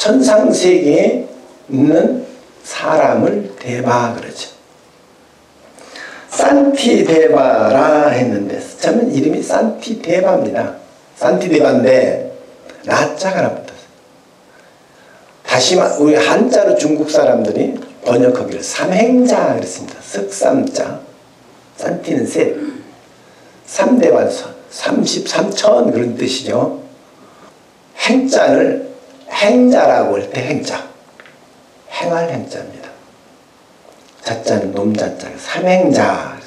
천상세계에 있는 사람을 대바 그러죠. 산티데바라 했는데 처음엔 이름이 산티데바입니다. 산티데바인데 라자가 하나 붙었어요. 다시 우리 한자로 중국 사람들이 번역하기를 삼행자 그랬습니다. 석삼자, 산티는 셋, 삼대반 33천 그런 뜻이죠. 행자를 행자라고 할 때 행자, 행할 행자입니다. 자자는 놈자자, 삼행자.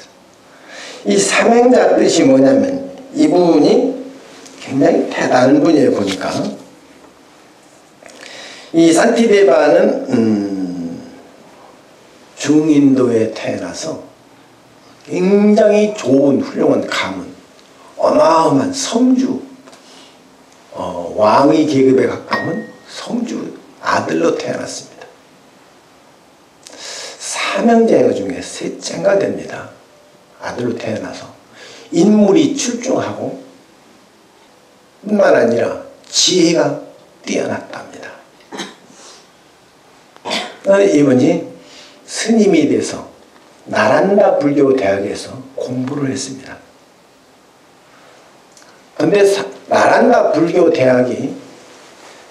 이 삼행자 뜻이 뭐냐면 이분이 굉장히 대단한 분이에요. 보니까 이 산티데바는 중인도에 태어나서 굉장히 좋은 훌륭한 가문, 어마어마한 성주, 왕의 계급에 가까운 성주 아들로 태어났습니다. 삼형제 중에 셋째가 됩니다. 아들로 태어나서 인물이 출중하고 뿐만 아니라 지혜가 뛰어났답니다. 이분이 스님이 돼서 나란다 불교 대학에서 공부를 했습니다. 그런데 나란다 불교 대학이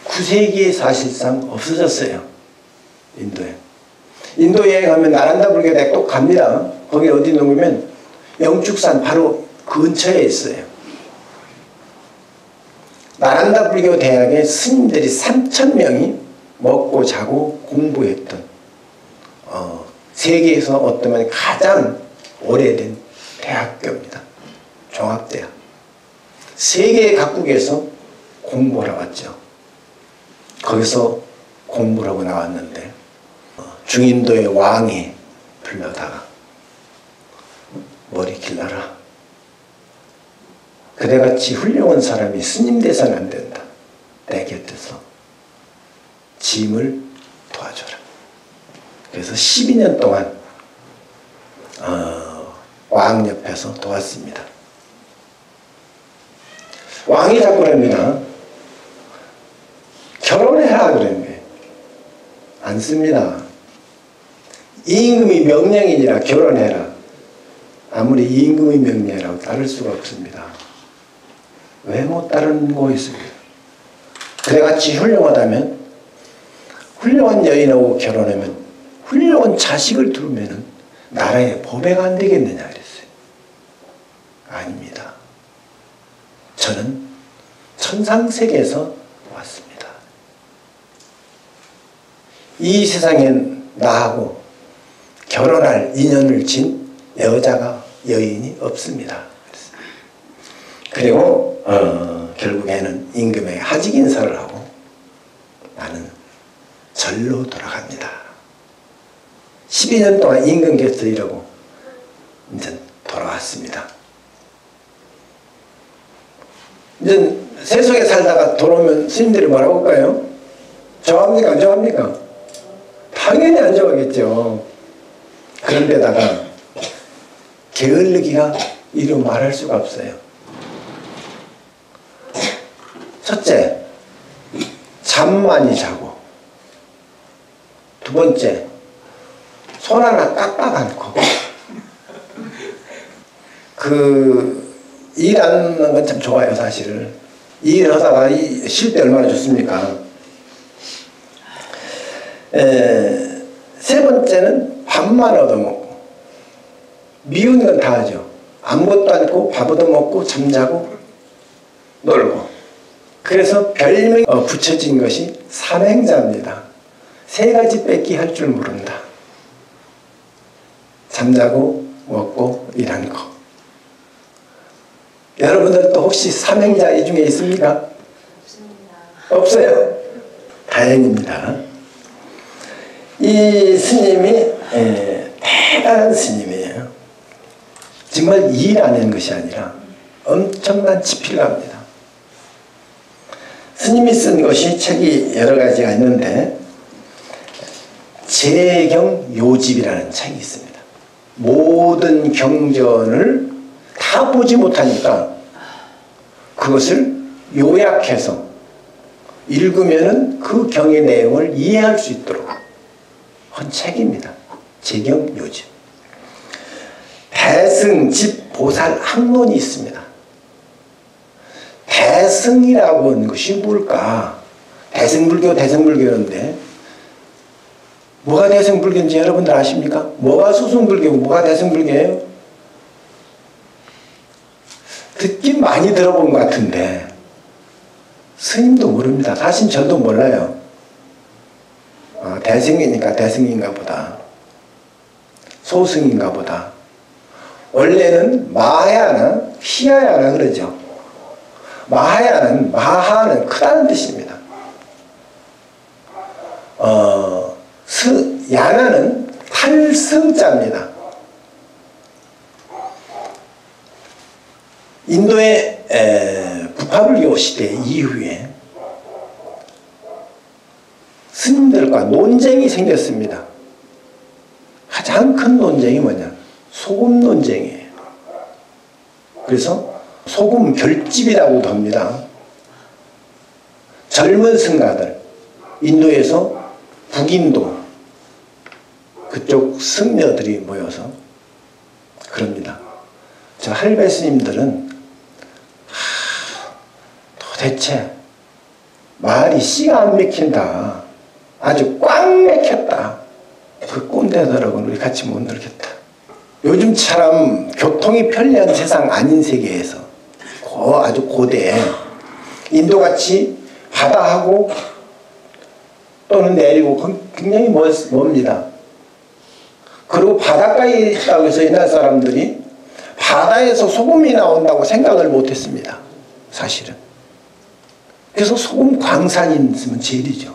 9세기에 사실상 없어졌어요. 인도에. 인도 여행 가면 나란다 불교 대학 또 갑니다. 거기 어디 있냐면 영축산 바로 근처에 있어요. 나란다 불교 대학에 스님들이 3,000명이 먹고 자고 공부했던 세계에서 어쩌면 가장 오래된 대학교입니다. 종합대학. 세계 각국에서 공부하러 왔죠. 거기서 공부를 하고 나왔는데 중인도의 왕이 불러다가 머리 길러라. 그대같이 훌륭한 사람이 스님 돼서는 안 된다. 내 곁에서 짐을 도와줘라. 그래서 12년 동안 왕 옆에서 도왔습니다. 왕이 자꾸 그럽니다. 결혼해라 그러는 거예요. 안 씁니다. 임금이 명령이니라 결혼해라. 아무리 임금의 명령이라고 따를 수가 없습니다. 왜 못 따르는 거 있습니다. 그래같이 훌륭하다면 훌륭한 여인하고 결혼하면 훌륭한 자식을 두면 나라에 보배가 안 되겠느냐 그랬어요. 아닙니다. 저는 천상세계에서 왔습니다. 이 세상엔 나하고 결혼할 인연을 진 여인이 없습니다. 그리고 결국에는 임금에게 하직 인사를 하고 나는 절로 돌아갑니다. 12년 동안 임금 곁에서 일하고 이제 돌아왔습니다. 이제 세속에 살다가 돌아오면 스님들이 뭐라고 할까요? 좋아합니까? 안 좋아합니까? 당연히 안 좋아하겠죠. 그런데다가 게을르기가 이루 말할 수가 없어요. 첫째, 잠 많이 자고, 두 번째, 손 하나 깍깍 않고, 일하는 건 참 좋아요, 사실. 일하다가 쉴 때 얼마나 좋습니까? 세 번째는 밥만 얻어먹고, 미운 건 다 하죠. 아무것도 않고 밥 얻어먹고 잠자고 놀고. 그래서 별명이 붙여진 것이 삼행자입니다. 세 가지 뺏기 할 줄 모른다. 잠자고 먹고 일하는 거. 여러분들도 혹시 삼행자 이 중에 있습니까? 없습니다. 없어요? 다행입니다. 이 스님이 대단한 스님이에요. 정말 일 안 하는 것이 아니라 엄청난 지필가입니다. 스님이 쓴 것이 책이 여러 가지가 있는데 제경요집이라는 책이 있습니다. 모든 경전을 다 보지 못하니까 그것을 요약해서 읽으면은 그 경의 내용을 이해할 수 있도록 한 책입니다. 제경요집. 대승집보살 학론이 있습니다. 대승이라고 하는 것이 뭘까? 대승불교인데 뭐가 대승불교인지 여러분들 아십니까? 뭐가 수승불교고 뭐가 대승불교예요? 듣긴 많이 들어본 것 같은데 스님도 모릅니다. 사실 저도 몰라요. 대승이니까 대승인가 보다. 소승인가 보다. 원래는 마하야나 히야야나 그러죠. 마하는 크다는 뜻입니다. 야나는 탈승자입니다. 인도의 부파불교 시대 이후에 스님들과 논쟁이 생겼습니다. 가장 큰 논쟁이 뭐냐? 소금 논쟁이에요. 그래서 소금 결집이라고도 합니다. 젊은 승가들, 인도에서 북인도 그쪽 승려들이 모여서 그럽니다. 저 할배 스님들은 도대체 말이 씨가 안 맥힌다. 아주 꽉 맥혔다. 그 꼰대들하고는 우리 같이 못 놀겠다. 요즘처럼 교통이 편리한 세상 아닌 세계에서 아주 고대 인도같이 바다하고 또는 내리고 굉장히 멉니다. 그리고 바닷가에 있다고 해서 옛날 사람들이 바다에서 소금이 나온다고 생각을 못했습니다. 사실은. 그래서 소금 광산이 있으면 제일이죠.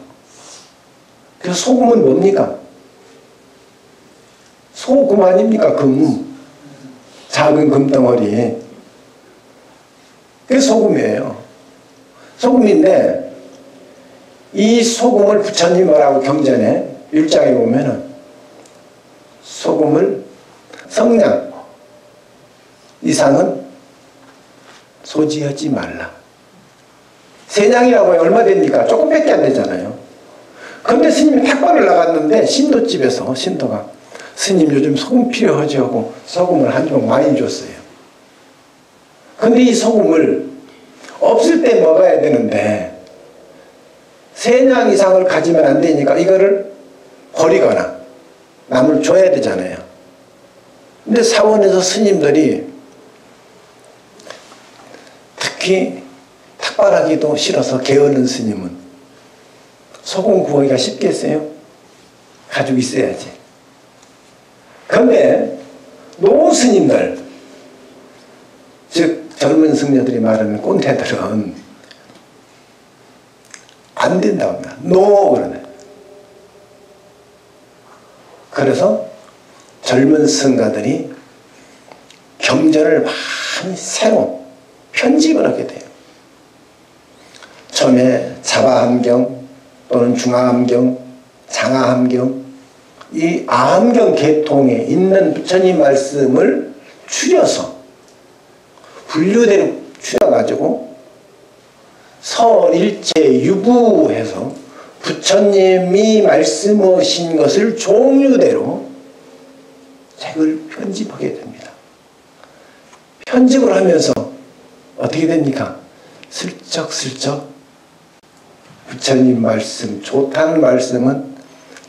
그래서 소금은 뭡니까? 소금 아닙니까? 금. 작은 금덩어리. 그게 소금이에요. 소금인데 이 소금을 부처님 뭐라고 경전에 율장에 보면은 소금을 성냥 이상은 소지하지 말라. 세냥이라고 얼마 됩니까? 조금밖에 안 되잖아요. 그런데 스님이 탁발을 나갔는데 신도집에서 신도가 스님 요즘 소금 필요하지 하고 소금을 한 종 많이 줬어요. 근데 이 소금을 없을 때 먹어야 되는데 세냥 이상을 가지면 안 되니까 이거를 버리거나 남을 줘야 되잖아요. 근데 사원에서 스님들이 특히 탁발하기도 싫어서 게으른 스님은 소금 구하기가 쉽겠어요? 가지고 있어야지. 그런데 노 스님들, 즉 젊은 승려들이 말하는 꼰대들은 안 된다고 합니다. 노 그러네. 그래서 젊은 승가들이 경전을 많이 새로 편집을 하게 돼요. 처음에 자바함경 또는 중하함경, 장하함경, 이 아함경 계통에 있는 부처님 말씀을 추려서 분류대로 추려가지고 설일체 유부해서 부처님이 말씀하신 것을 종류대로 책을 편집하게 됩니다. 편집을 하면서 어떻게 됩니까? 슬쩍슬쩍 부처님 말씀, 좋다는 말씀은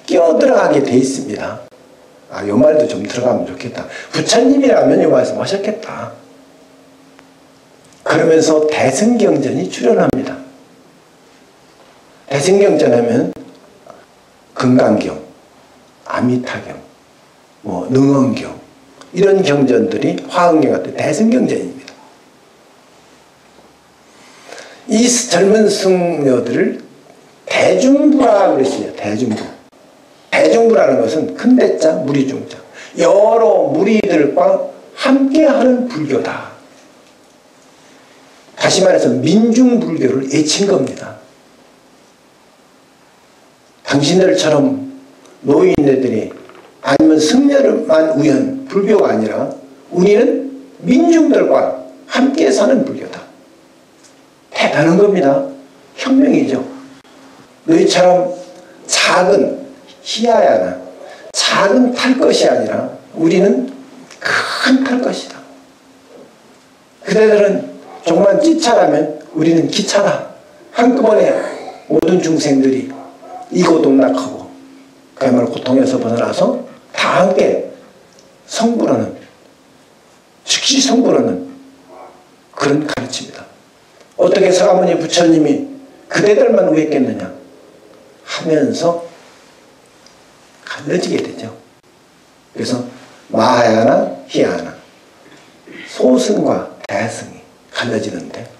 끼어들어가게 돼 있습니다. 요 말도 좀 들어가면 좋겠다. 부처님이라면 이 말씀 하셨겠다. 그러면서 대승경전이 출현합니다. 대승경전 하면 금강경, 아미타경, 능언경 이런 경전들이 화엄경 같은 대승경전입니다. 이 젊은 승려들을 대중부라 그랬어요. 대중부. 대중부라는 것은 큰 대자, 무리중자. 여러 무리들과 함께하는 불교다. 다시 말해서 민중불교를 애친 겁니다. 당신들처럼 노인네들이 아니면 승려만 우연 불교가 아니라 우리는 민중들과 함께 사는 불교다. 대단한 겁니다. 혁명이죠. 너희처럼 작은 히야야나 작은 탈 것이 아니라 우리는 큰 탈 것이다. 그대들은 조금만 찌차라면 우리는 기차다. 한꺼번에 모든 중생들이 이고동락하고 그야말로 고통에서 벗어나서 다 함께 성불하는, 즉시 성불하는 그런 가르침이다. 어떻게 서가모니 부처님이 그대들만 우했겠느냐 하면서 갈라지게 되죠. 그래서 마하야나 히야나 소승과 대승이 갈라지는데